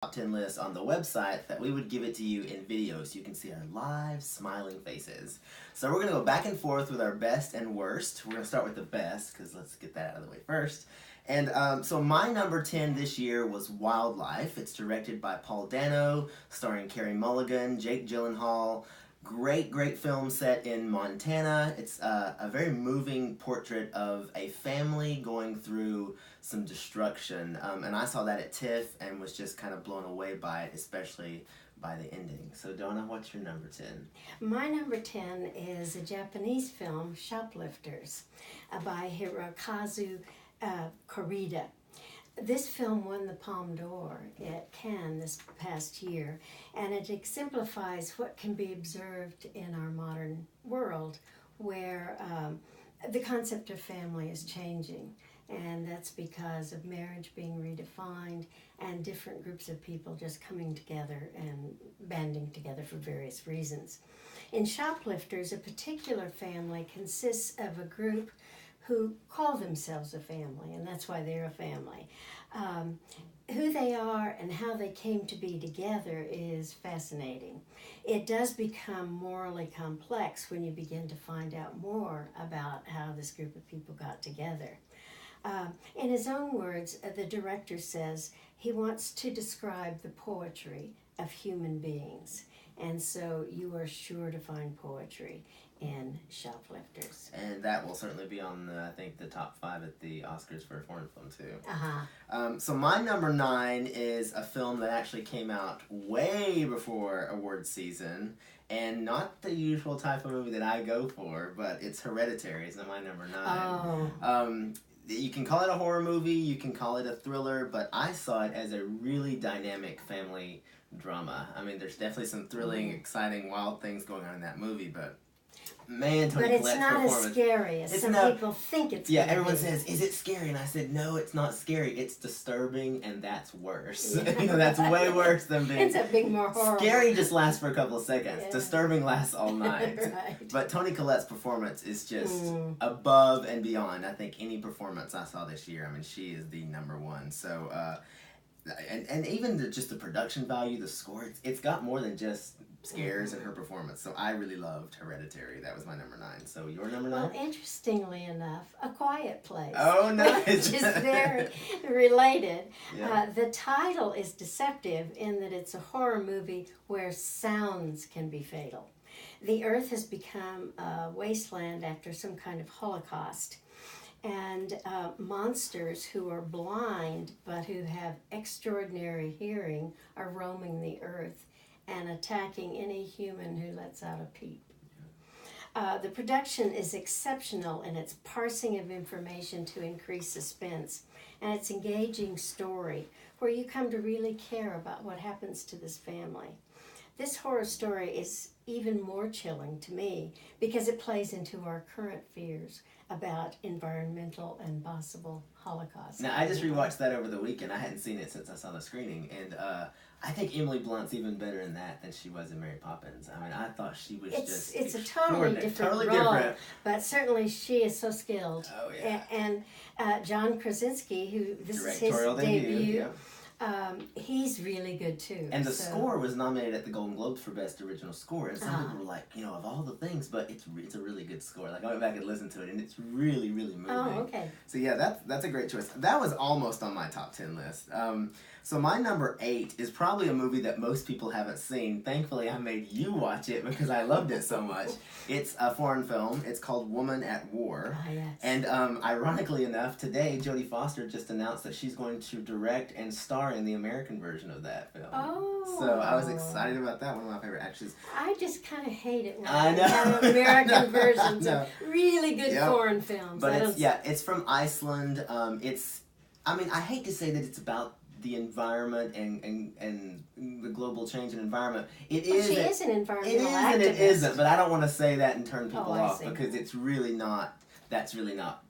top 10 list on the website that we would give it to you in video so you can see our live smiling faces. So we're going to go back and forth with our best and worst. We're going to start with the best because let's get that out of the way first. And so my number 10 this year was Wildlife. It's directed by Paul Dano, starring Carey Mulligan, Jake Gyllenhaal. Great film set in Montana. It's a very moving portrait of a family going through some destruction. And I saw that at TIFF and was just kind of blown away by it, especially by the ending. So Donna, what's your number 10? My number 10 is a Japanese film, Shoplifters, by Hirokazu Korida. This film won the Palme d'Or at Cannes this past year, and it exemplifies what can be observed in our modern world, where the concept of family is changing, and that's because of marriage being redefined and different groups of people just coming together and banding together for various reasons. In Shoplifters, a particular family consists of a group who call themselves a family, and that's why they're a family. Who they are and how they came to be together is fascinating. It does become morally complex when you begin to find out more about how this group of people got together. In his own words, the director says he wants to describe the poetry of human beings, and so you are sure to find poetry in Shoplifters. And that will certainly be on, I think, the top 5 at the Oscars for a foreign film, too. So my number 9 is a film that actually came out way before awards season, and not the usual type of movie that I go for, but it's Hereditary. It's my number 9. You can call it a horror movie, you can call it a thriller, but I saw it as a really dynamic family drama. I mean, there's definitely some thrilling, exciting, wild things going on in that movie, but man, Toni Collette's performance. But it's not as scary as some people think it's Yeah, everyone says, is it scary? And I said, no, it's not scary. It's disturbing, and that's worse. Yeah. That's way worse than being... It's a big more horrible. Scary just lasts for a couple of seconds. Yeah. Disturbing lasts all night. Right. But Toni Collette's performance is just above and beyond, I think, any performance I saw this year. I mean, she is the number one. So, and even just the production value, the score, it's got more than just scares in her performance. So I really loved Hereditary. That was my number 9. So your number 9? Well, interestingly enough, A Quiet Place. Oh, nice. Which is very related. Yeah. The title is deceptive in that it's a horror movie where sounds can be fatal. The earth has become a wasteland after some kind of Holocaust. And monsters who are blind but who have extraordinary hearing are roaming the earth and attacking any human who lets out a peep. The production is exceptional in its parsing of information to increase suspense and its engaging story where you come to really care about what happens to this family. This horror story is even more chilling to me because it plays into our current fears about environmental and possible Holocaust. Now, I just rewatched that over the weekend. I hadn't seen it since I saw the screening, and I think Emily Blunt's even better in that than she was in Mary Poppins. I mean, I thought she was It's a totally different role, but certainly she is so skilled. Oh, yeah. And John Krasinski, who this is his Directorial debut, yeah. He's really good too. And the score was nominated at the Golden Globes for Best Original Score, and some people were like, of all the things, but it's a really good score. Like, I went back and listened to it, and it's really, really moving. Oh, okay. So yeah, that's a great choice. That was almost on my top 10 list. So my number 8 is probably a movie that most people haven't seen. Thankfully, I made you watch it because I loved it so much. It's a foreign film. It's called Woman at War. Ah, yes. And ironically enough, today Jodie Foster just announced that she's going to direct and star in the American version of that film. Oh. So I was excited about that. One of my favorite actors. I just kind of hate it when I know. they have American versions No. of really good foreign films. But it's from Iceland. I hate to say that it's about the environment and the global change in environment. She is an environmental activist. And it isn't, but I don't want to say that and turn people I off see. because it's really not, that's really not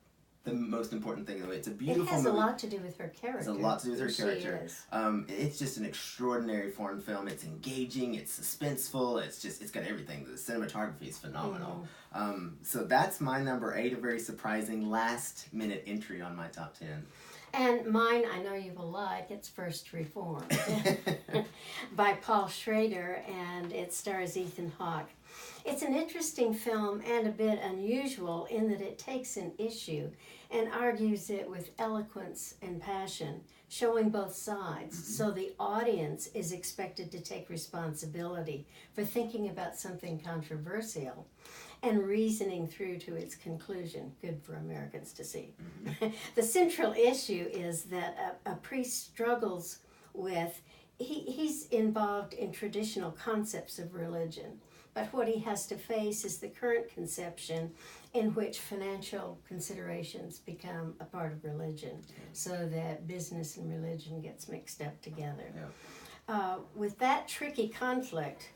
the most important thing. It's a beautiful movie. It has a lot to do with her character. It has a lot to do with her character. She is. It's just an extraordinary foreign film. It's engaging, it's suspenseful, it's got everything. The cinematography is phenomenal. So that's my number 8, a very surprising last minute entry on my top 10. And mine, I know you will like, it's First Reformed by Paul Schrader, and it stars Ethan Hawke. It's an interesting film and a bit unusual in that it takes an issue and argues it with eloquence and passion, showing both sides, so the audience is expected to take responsibility for thinking about something controversial and reasoning through to its conclusion. Good for Americans to see. The central issue is that a priest struggles with, he's involved in traditional concepts of religion, but what he has to face is the current conception in which financial considerations become a part of religion, so that business and religion gets mixed up together. With that tricky conflict,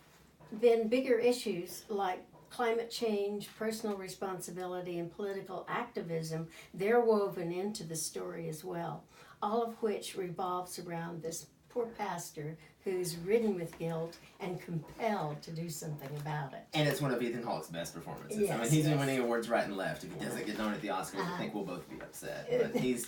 then bigger issues like climate change, personal responsibility, and political activism, they're woven into the story as well, all of which revolves around this poor pastor who's ridden with guilt and compelled to do something about it. And it's one of Ethan Hawke's best performances. Yes, I mean, he's been winning awards right and left. If he doesn't get nominated at the Oscars, I think we'll both be upset. But he's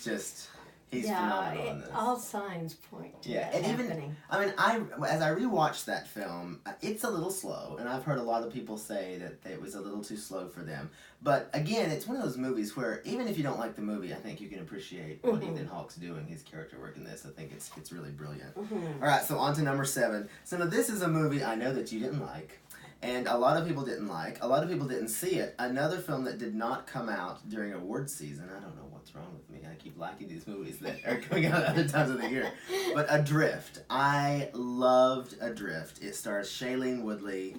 phenomenal in this. All signs point to that and happening. As I rewatched that film, it's a little slow, and I've heard a lot of people say that it was a little too slow for them. But again, it's one of those movies where even if you don't like the movie, I think you can appreciate what Ethan Hawke's doing, his character work in this. I think it's really brilliant. All right, so on to number 7. So now this is a movie I know that you didn't like. And a lot of people didn't like. A lot of people didn't see it. Another film that did not come out during awards season. I don't know what's wrong with me. I keep liking these movies that are coming out at other times of the year. But Adrift. I loved Adrift. It stars Shailene Woodley.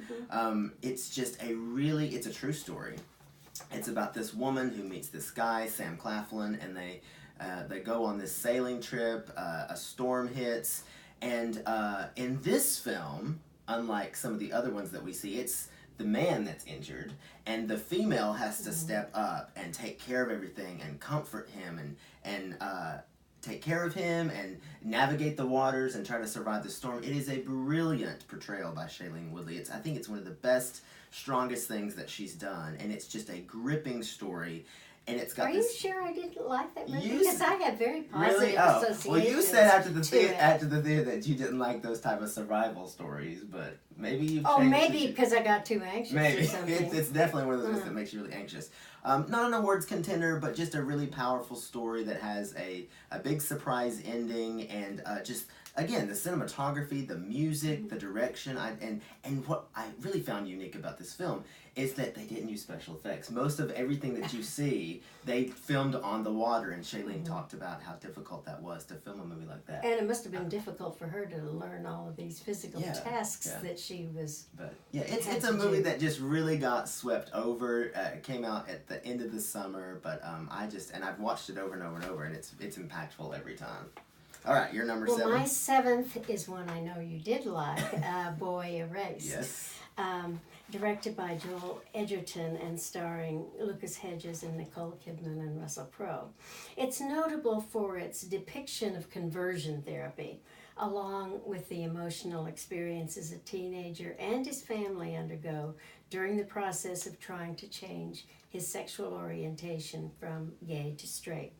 It's just it's a true story. It's about this woman who meets this guy, Sam Claflin, and they go on this sailing trip. A storm hits. And in this film, unlike some of the other ones that we see, it's the man that's injured, and the female has to step up and take care of everything and comfort him and take care of him and navigate the waters and try to survive the storm. It is a brilliant portrayal by Shailene Woodley. I think it's one of the best, strongest things that she's done, and it's just a gripping story. And it's got Are you sure I didn't like that movie? You Because I have very positive Really? associations. Well, you said after the to theater that you didn't like those type of survival stories, but maybe you've Oh, changed maybe it. because I got too anxious Maybe. or something. It's definitely one of those that makes you really anxious. Not an awards contender, but just a really powerful story that has a big surprise ending, and just, again, the cinematography, the music, the direction, and what I really found unique about this film is that they didn't use special effects. Most of everything that you see, they filmed on the water, and Shailene talked about how difficult that was to film a movie like that. And it must have been difficult for her to learn all of these physical tasks that she was. But yeah, it's a movie that just really got swept over. It came out at the end of the summer, but I've watched it over and over and over, and it's impactful every time. All right, your number 7. Well, my 7th is one I know you did like, Boy Erased. Yes. Directed by Joel Edgerton and starring Lucas Hedges and Nicole Kidman and Russell Crowe. It's notable for its depiction of conversion therapy, along with the emotional experiences a teenager and his family undergo during the process of trying to change his sexual orientation from gay to straight.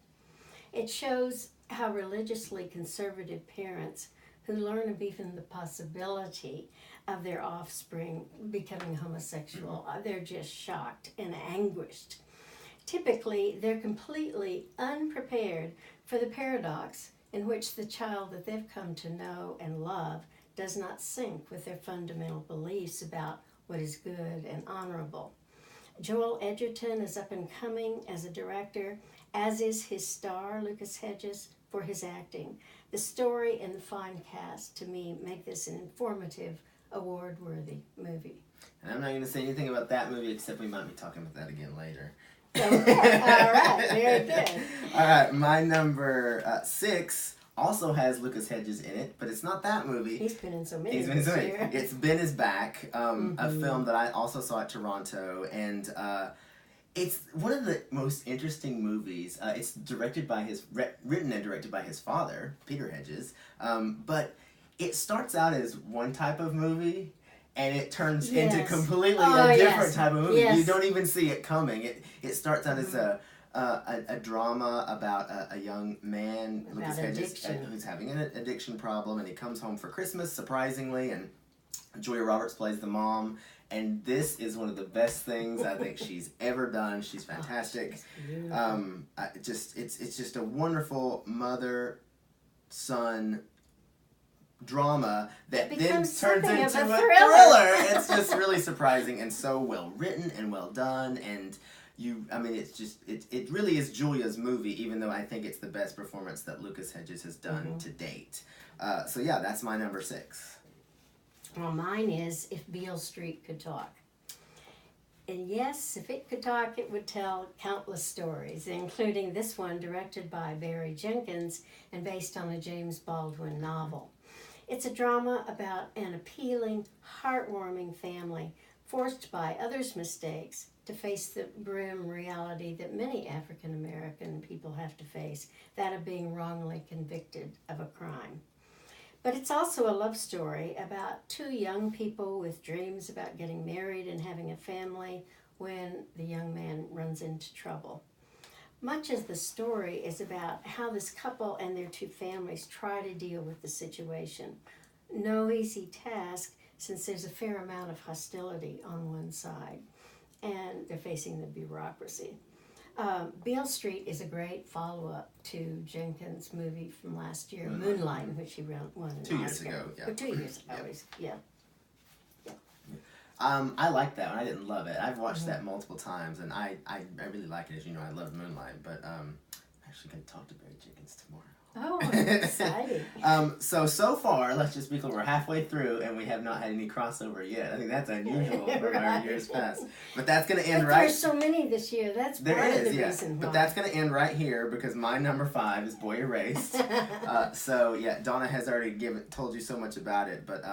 It shows how religiously conservative parents who learn of even the possibility of their offspring becoming homosexual, they're just shocked and anguished. Typically, they're completely unprepared for the paradox in which the child that they've come to know and love does not sync with their fundamental beliefs about what is good and honorable. Joel Edgerton is up and coming as a director, as is his star, Lucas Hedges, for his acting. The story and the fine cast, to me, make this an informative, award-worthy movie. And I'm not going to say anything about that movie, except we might be talking about that again later. Okay. All right, very good. All right, my number 6 also has Lucas Hedges in it, but it's not that movie. He's been in so many. It's Ben is Back, a film that I also saw at Toronto, and it's one of the most interesting movies. It's written and directed by his father, Peter Hedges, but it starts out as one type of movie, and it turns into completely a different type of movie. Yes. You don't even see it coming. It starts out as a a drama about a young man, About Lucas Hedges, addiction. who's having an addiction problem, and he comes home for Christmas, surprisingly, and Julia Roberts plays the mom. And this is one of the best things I think she's ever done. She's fantastic. It's just a wonderful mother-son drama that then turns into a thriller. It's just really surprising and so well written and well done. And it really is Julia's movie, even though I think it's the best performance that Lucas Hedges has done to date. So yeah, that's my number 6. Well, mine is If Beale Street Could Talk. And yes, if it could talk, it would tell countless stories, including this one directed by Barry Jenkins and based on a James Baldwin novel. It's a drama about an appealing, heartwarming family forced by others' mistakes to face the grim reality that many African American people have to face, that of being wrongly convicted of a crime. But it's also a love story about 2 young people with dreams about getting married and having a family when the young man runs into trouble. Much as the story is about how this couple and their 2 families try to deal with the situation. No easy task, since there's a fair amount of hostility on one side, and they're facing the bureaucracy. Beale Street is a great follow-up to Jenkins' movie from last year, Moonlight, which he won an Oscar. 2 years ago, yeah. 2 years ago, yeah. I like that one. I didn't love it. I've watched that multiple times, and I really like it. As you know, I love Moonlight, but I'm actually going to talk to Barry Jenkins tomorrow. Oh, I'm excited. So far, let's just be clear, we're halfway through, and we have not had any crossover yet. I think that's unusual from our years past. But that's going to end right... There's so many this year. That's part of the reason why. But that's going to end right here, because my number 5 is Boy Erased. So, yeah, Donna has already told you so much about it, but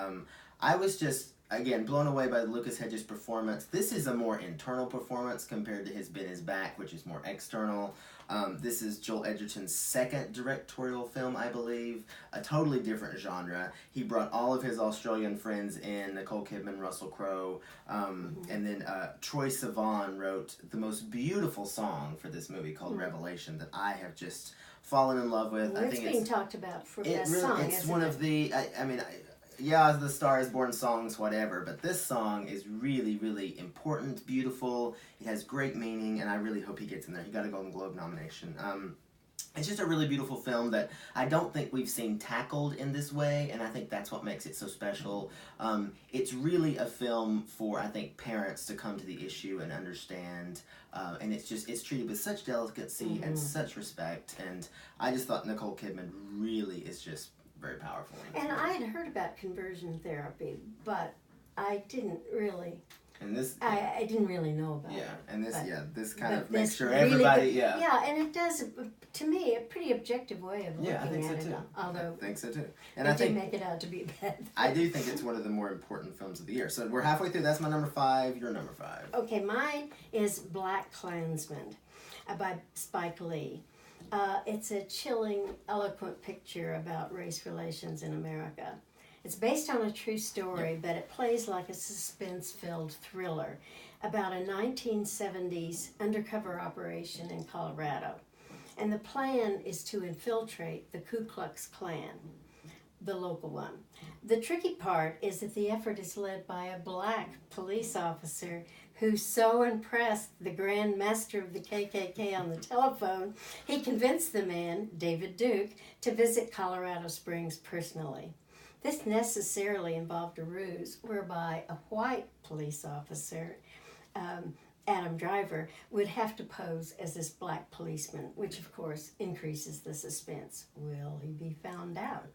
I was just... Again, blown away by Lucas Hedges' performance. This is a more internal performance compared to his Ben Is Back, which is more external. This is Joel Edgerton's 2nd directorial film, I believe. A totally different genre. He brought all of his Australian friends in, Nicole Kidman, Russell Crowe, and then Troye Sivan wrote the most beautiful song for this movie called Revelation that I have just fallen in love with. Well, I think it's being talked about for best song. It's one of the... Yeah, The Star Is Born songs, whatever, but this song is really, really important, beautiful, it has great meaning, and I really hope he gets in there. He got a Golden Globe nomination. It's just a really beautiful film that I don't think we've seen tackled in this way, and I think that's what makes it so special. It's really a film for, I think, parents to come to the issue and understand, and it's treated with such delicacy and such respect, and I just thought Nicole Kidman really is just very powerful. And I had heard about conversion therapy, but I didn't really. And this, I didn't really know about it. And this, but, this kind of this makes sure really everybody, Yeah, and it does, to me, a pretty objective way of looking I think at so it. too. Although I think so too. And I think make it out to be a bad thing. I do think it's one of the more important films of the year. So we're halfway through. That's my number 5. Your number 5. Okay, mine is Black Klansman by Spike Lee. It's a chilling, eloquent picture about race relations in America. It's based on a true story, but it plays like a suspense-filled thriller about a 1970s undercover operation in Colorado. And the plan is to infiltrate the Ku Klux Klan, the local one. The tricky part is that the effort is led by a black police officer who so impressed the Grand Master of the KKK on the telephone, he convinced the man, David Duke, to visit Colorado Springs personally. This necessarily involved a ruse whereby a white police officer, Adam Driver, would have to pose as this black policeman, which of course increases the suspense. Will he be found out?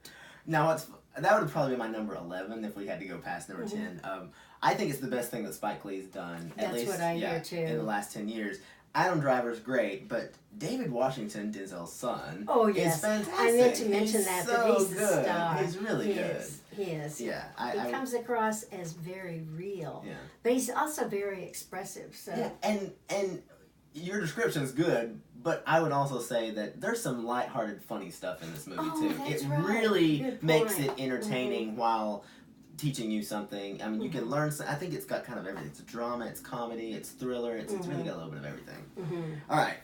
Now, that would probably be my number 11 if we had to go past number 10. I think it's the best thing that Spike Lee's done. That's at least, what I hear too. In the last 10 years. Adam Driver's great, but David Washington, Denzel's son, is fantastic. I meant to mention that, so but he's good. the star. He's really good. He is. Yeah, he comes across as very real, yeah. But he's also very expressive. So yeah, and your description is good, but I would also say that there's some lighthearted, funny stuff in this movie too. That's It right. really makes it entertaining while teaching you something. I mean, you can learn. I think it's got kind of everything. It's a drama, it's comedy, it's thriller. It's really got a little bit of everything. All right,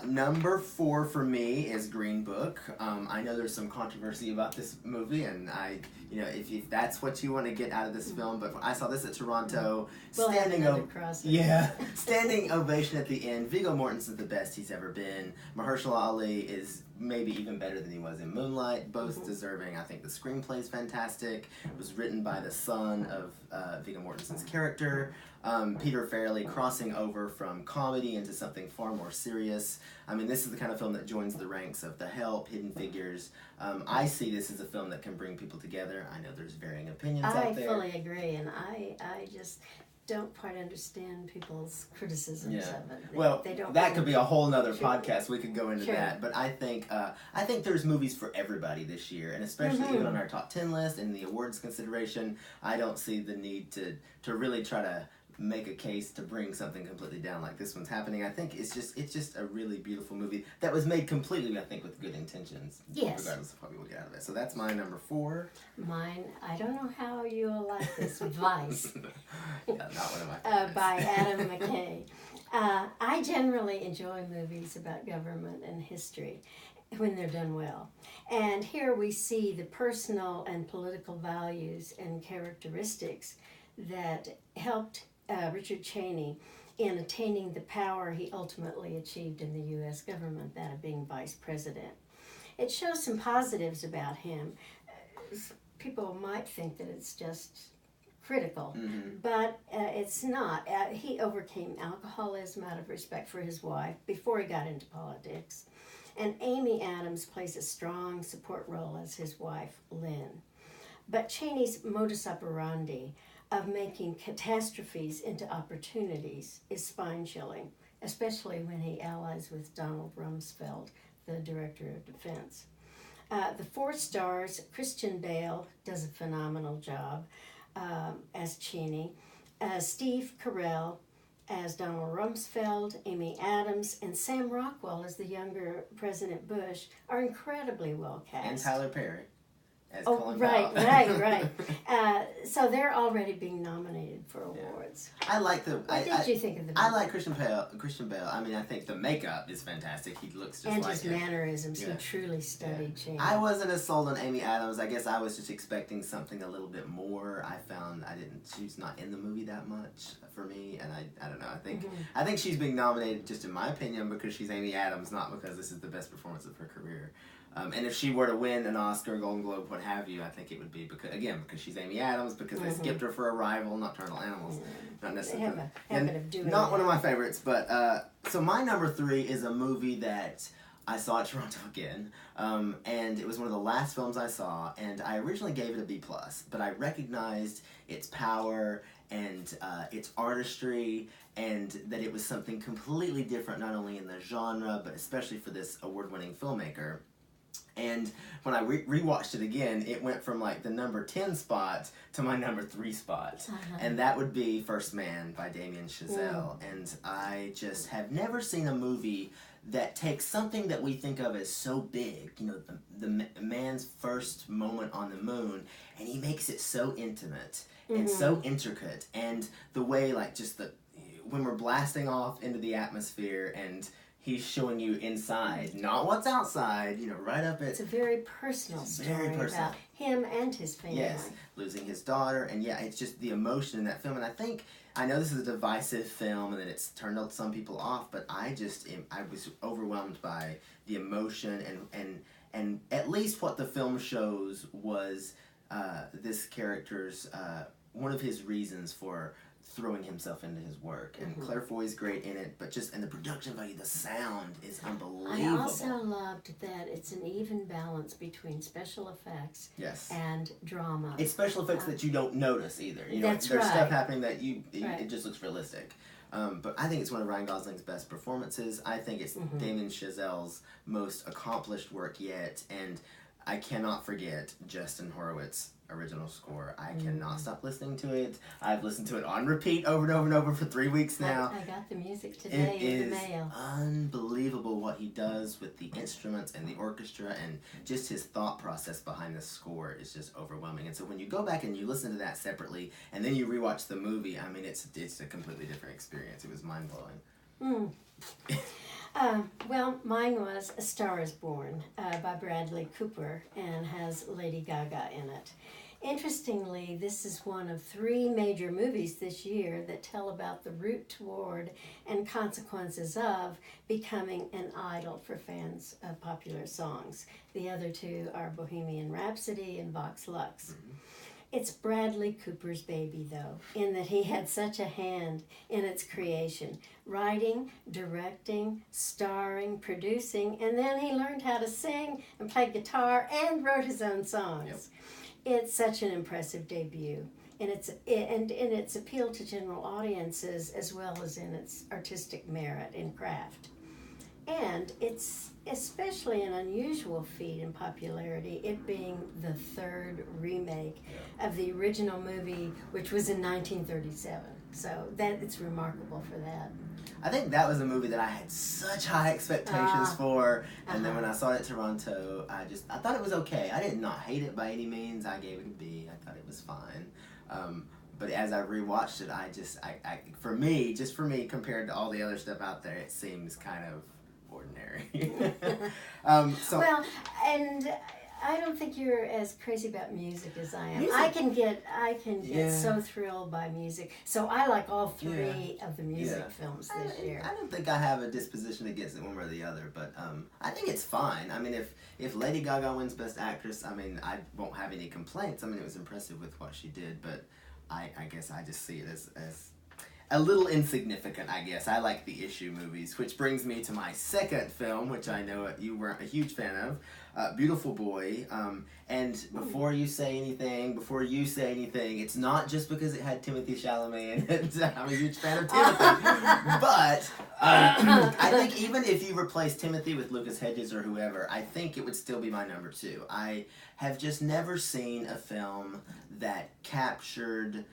number 4 for me is Green Book. I know there's some controversy about this movie, and if that's what you want to get out of this film, but I saw this at Toronto, standing ovation at the end. Viggo Mortensen's the best he's ever been. Mahershala Ali is maybe even better than he was in Moonlight. Both deserving. I think the screenplay is fantastic. It was written by the son of Viggo Mortensen's character. Peter Farrelly crossing over from comedy into something far more serious. I mean, this is the kind of film that joins the ranks of The Help, Hidden Figures. I see this as a film that can bring people together. I know there's varying opinions out there. I fully agree, and I just don't quite understand people's criticisms of it. They don't that could be a whole nother podcast. We could go into that. But I think there's movies for everybody this year, and especially even on our top 10 list and the awards consideration, I don't see the need to really try to make a case to bring something completely down like this one's happening. I think it's just a really beautiful movie that was made completely, I think, with good intentions. Yes. Regardless of what we will get out of it. So that's my number 4. Mine, I don't know how you'll like this, Vice. Not one of my favorites. By Adam McKay. I generally enjoy movies about government and history when they're done well. And here we see the personal and political values and characteristics that helped Richard Cheney in attaining the power he ultimately achieved in the U.S. government, that of being vice president. It shows some positives about him. People might think that it's just critical, but it's not. He overcame alcoholism out of respect for his wife before he got into politics. And Amy Adams plays a strong support role as his wife, Lynn. But Cheney's modus operandi of making catastrophes into opportunities is spine-chilling, especially when he allies with Donald Rumsfeld, the Director of Defense. The 4 stars, Christian Bale does a phenomenal job as Cheney. Steve Carell as Donald Rumsfeld, Amy Adams, and Sam Rockwell as the younger President Bush are incredibly well cast. And Tyler Perry. Right. So they're already being nominated for awards. What did you think of the movie? I like Christian Bale. I mean, I think the makeup is fantastic. He looks just and like him. And his mannerisms. He truly studied Cheney. I wasn't as sold on Amy Adams. I guess I was just expecting something a little bit more. She's not in the movie that much for me, and I don't know. I think she's being nominated, just in my opinion, because she's Amy Adams, not because this is the best performance of her career. And if she were to win an Oscar, Golden Globe, what have you, I think it would be because she's Amy Adams, because they skipped her for Arrival, Nocturnal Animals. Not necessarily. They have a habit of doing Not that. one of my favorites, but so my number 3 is a movie that I saw at Toronto again, and it was one of the last films I saw, and I originally gave it a B+, but I recognized its power and its artistry, and that it was something completely different, not only in the genre, but especially for this award-winning filmmaker. And when I rewatched it again, it went from like the number 10 spot to my number 3 spot. And that would be First Man by Damien Chazelle. And I just have never seen a movie that takes something that we think of as so big, the man's first moment on the moon, and he makes it so intimate and so intricate. And the way, when we're blasting off into the atmosphere and he's showing you inside, not what's outside, right up at... It's a very personal story about him and his family. Yes, losing his daughter, and it's just the emotion in that film. And I know this is a divisive film and that it's turned some people off, but I was overwhelmed by the emotion and at least what the film shows was this character's, one of his reasons for throwing himself into his work. And Claire Foy's great in it, and the production value, the sound is unbelievable. I also loved that it's an even balance between special effects and drama. It's special effects that you don't notice either. There's stuff happening that it just looks realistic. But I think it's one of Ryan Gosling's best performances. I think it's Damien Chazelle's most accomplished work yet, and I cannot forget Justin Hurwitz original score. I cannot stop listening to it. I've listened to it on repeat over and over and over for 3 weeks now. I got the music today in the mail. It is unbelievable what he does with the instruments and the orchestra, and just his thought process behind the score is just overwhelming. And so when you go back and you listen to that separately, and then you rewatch the movie, I mean, it's a completely different experience. It was mind-blowing. Well, mine was A Star is Born by Bradley Cooper and has Lady Gaga in it. Interestingly, this is one of 3 major movies this year that tell about the route toward and consequences of becoming an idol for fans of popular songs. The other 2 are Bohemian Rhapsody and Vox Lux. It's Bradley Cooper's baby, though, in that he had such a hand in its creation. Writing, directing, starring, producing, and then he learned how to sing and play guitar and wrote his own songs. It's such an impressive debut, and its appeal to general audiences as well as in its artistic merit and craft. And it's especially an unusual feat in popularity, it being the 3rd remake of the original movie, which was in 1937. So it's remarkable for that. I think that was a movie that I had such high expectations for, and then when I saw it at Toronto, I thought it was okay. I did not hate it by any means. I gave it a B. I thought it was fine. But as I rewatched it, for me, compared to all the other stuff out there, it seems kind of ordinary. Well, and I don't think you're as crazy about music as I am. I can get so thrilled by music. So I like all 3 of the music films this year. I don't think I have a disposition against it one way or the other, but I think it's fine. I mean, if Lady Gaga wins Best Actress, I mean, I won't have any complaints. I mean, it was impressive with what she did, but I guess I just see it as a little insignificant, I guess. I like the issue movies, which brings me to my second film, which I know you weren't a huge fan of, Beautiful Boy. And before you say anything, it's not just because it had Timothée Chalamet in it. I'm a huge fan of Timothy. But I think even if you replace Timothy with Lucas Hedges or whoever, I think it would still be my number 2. I have just never seen a film that captured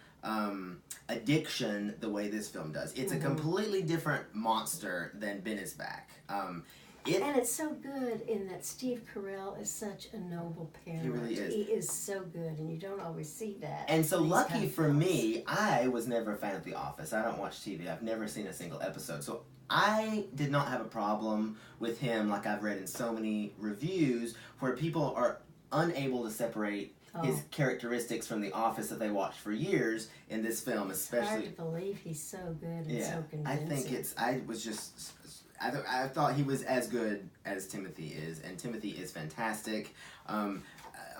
addiction the way this film does. It's a completely different monster than Ben is Back. And it's so good in that Steve Carell is such a noble parent. He really is. He is so good, and you don't always see that. And so lucky for me, I was never a fan of The Office. I don't watch TV. I've never seen a single episode. So I did not have a problem with him, like I've read in so many reviews, where people are unable to separate his characteristics from The Office that they watched for years in this film, especially. It's hard to believe he's so good and so convincing. I thought he was as good as Timothy is, and Timothy is fantastic. A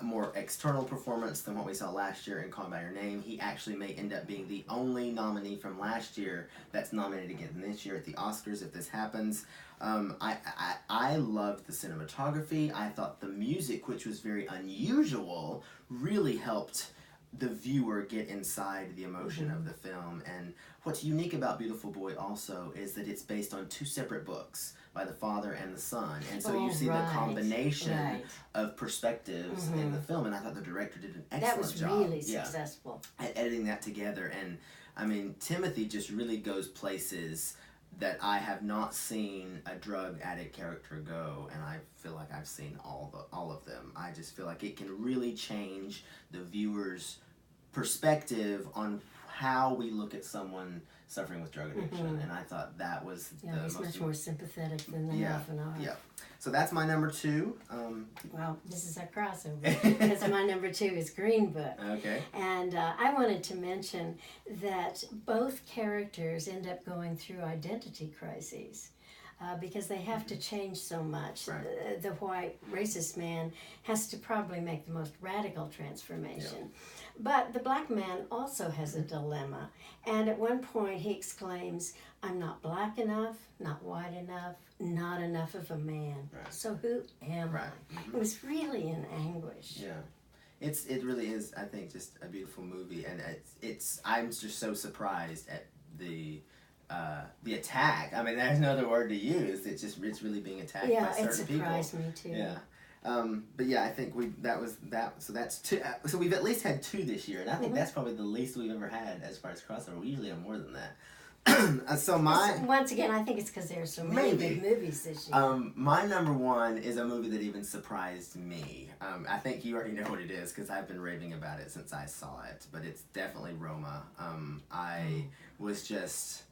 more external performance than what we saw last year in Call by Your Name. He actually may end up being the only nominee from last year that's nominated again this year at the Oscars if this happens. I loved the cinematography. I thought the music, which was very unusual, really helped the viewer get inside the emotion of the film. And what's unique about Beautiful Boy also is that it's based on 2 separate books by the father and the son. And so you see the combination of perspectives in the film. And I thought the director did an excellent job. That was really successful. At editing that together. And I mean, Timothy just really goes places that I have not seen a drug addict character go, and I feel like I've seen all of them. I just feel like it can really change the viewer's perspective on how we look at someone suffering with drug addiction, and I thought that was he's much more sympathetic than they often are. Yeah. So that's my number 2. Well, this is a crossover because my number 2 is Green Book. Okay. And I wanted to mention that both characters end up going through identity crises. Because they have to change so much. Right. The white racist man has to probably make the most radical transformation. Yeah. But the black man also has a dilemma. And at one point he exclaims, "I'm not black enough, not white enough, not enough of a man. Right. So who am I?" It was really in anguish. Yeah. It really is, I think, just a beautiful movie. And I'm just so surprised at the attack. I mean, there's no other word to use. It's really being attacked by certain people. Yeah, it surprised me too. Yeah. But yeah, I think that was that. So that's two. So we've at least had two this year, and I think that's probably the least we've ever had as far as crossover. We usually have more than that. So once again, I think it's because there are so many good movies this year. My number one is a movie that even surprised me. I think you already know what it is because I've been raving about it since I saw it. But it's definitely Roma. I was just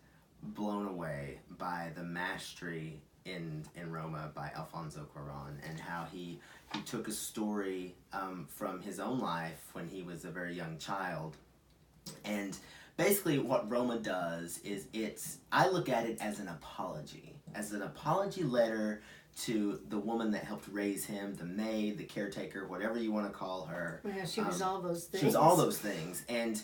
blown away by the mastery in Roma by Alfonso Cuarón, and how he took a story from his own life when he was a very young child, and basically what Roma does is I look at it as an apology letter to the woman that helped raise him, the maid, the caretaker, whatever you want to call her. Yeah, she was all those things. She was all those things, and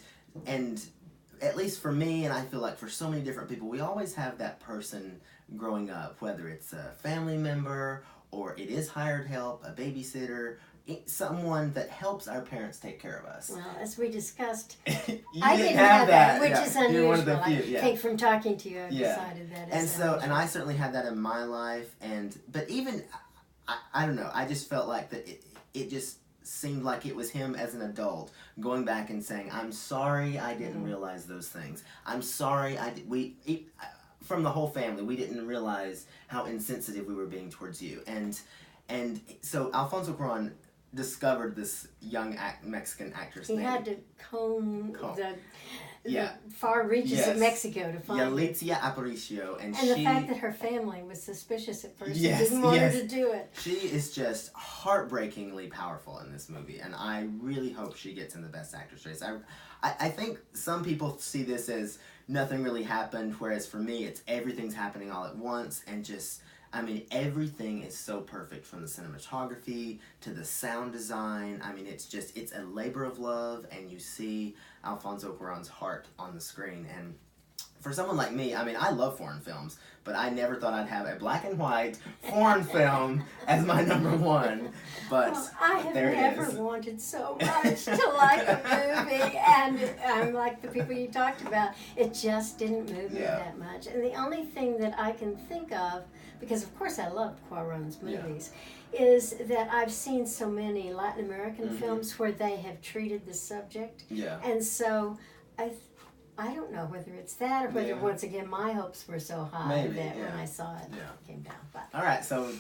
at least for me, and I feel like for so many different people, we always have that person growing up, whether it's a family member or it is hired help, a babysitter, someone that helps our parents take care of us. Well, as we discussed, I didn't have that, which is unusual. You're one of the few, I think from talking to you, I've decided that. And I certainly had that in my life, but even I don't know, I just felt like that it just seemed like it was him as an adult going back and saying, "I'm sorry, I didn't realize those things. I'm sorry, from the whole family, we didn't realize how insensitive we were being towards you." And so Alfonso Cuarón discovered this young Mexican actress. He had to comb the far reaches of Mexico to find Yalitza Aparicio, and the fact that her family was suspicious at first and didn't want her to do it. She is just heartbreakingly powerful in this movie, and I really hope she gets in the Best Actress race. I think some people see this as nothing really happened, whereas for me, it's everything's happening all at once, and just, I mean, everything is so perfect, from the cinematography to the sound design. I mean, it's a labor of love, and you see Alfonso Cuarón's heart on the screen. And for someone like me, I mean, I love foreign films, but I never thought I'd have a black and white foreign film as my number one. But I have never wanted so much to like a movie, and like the people you talked about, it just didn't move me that much. And the only thing that I can think of, because of course I loved Cuarón's movies, is that I've seen so many Latin American films where they have treated the subject. Yeah. And so I don't know whether it's that or whether, once again, my hopes were so high that when I saw it, it came down. But, all right, so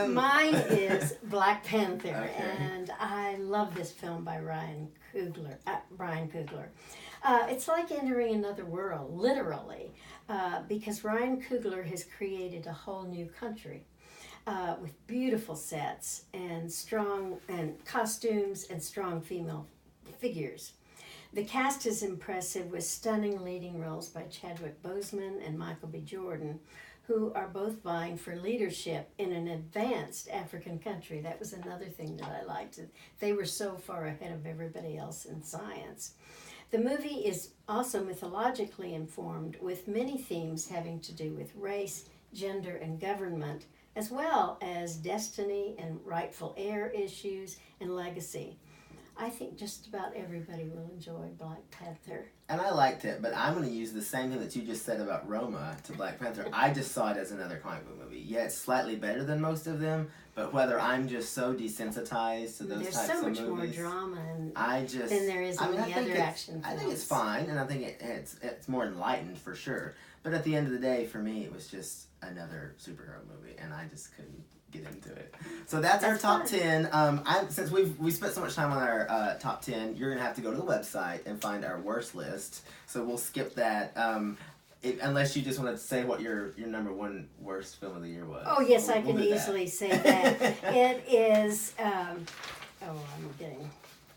mine is Black Panther, and I love this film by Brian Coogler. It's like entering another world, literally, because Ryan Coogler has created a whole new country with beautiful sets and strong costumes and strong female figures. The cast is impressive, with stunning leading roles by Chadwick Boseman and Michael B. Jordan, who are both vying for leadership in an advanced African country. That was another thing that I liked. They were so far ahead of everybody else in science. The movie is also mythologically informed, with many themes having to do with race, gender, and government, as well as destiny and rightful heir issues and legacy. I think just about everybody will enjoy Black Panther. And I liked it, but I'm going to use the same thing that you just said about Roma to Black Panther. I just saw it as another comic book movie. Yeah, it's slightly better than most of them, but whether I'm just so desensitized to those types of movies. There's so much more drama than there is in the other action films. I think it's fine, and I think it's more enlightened for sure. But at the end of the day, for me, it was just another superhero movie, and I just couldn't get into it. So that's our top 10. Since we spent so much time on our top 10, you're gonna have to go to the website and find our worst list. So we'll skip that. Unless you just want to say what your number one worst film of the year was. Oh yes, I can easily say that. It is. I'm getting.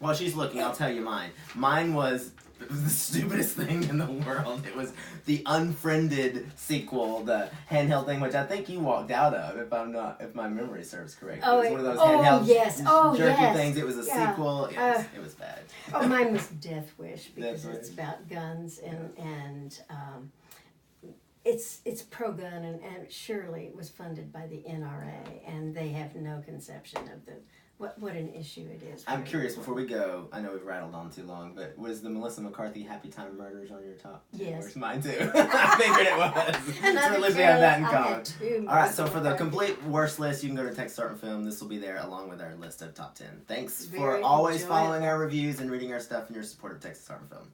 While she's looking, I'll tell you mine. Mine was. It was the stupidest thing in the world. It was the Unfriended sequel, the handheld thing, which I think you walked out of, if my memory serves correctly. It was one of those handheld jerky things. It was a sequel. It was bad. Mine was Death Wish, because it's about guns and it's pro-gun, and surely it was funded by the NRA, and they have no conception of what an issue it is. I'm curious, before we go, I know we've rattled on too long, but was the Melissa McCarthy Happy Time Murders on your top? Yes. Where's mine too? I figured it was. And So at least we have that in I common. had two All right, so for the McCarthy. complete worst list, you can go to Texas Art and Film. This will be there along with our list of top 10. Thanks for Very always enjoyable. following our reviews and reading our stuff and your support of Texas Art and Film.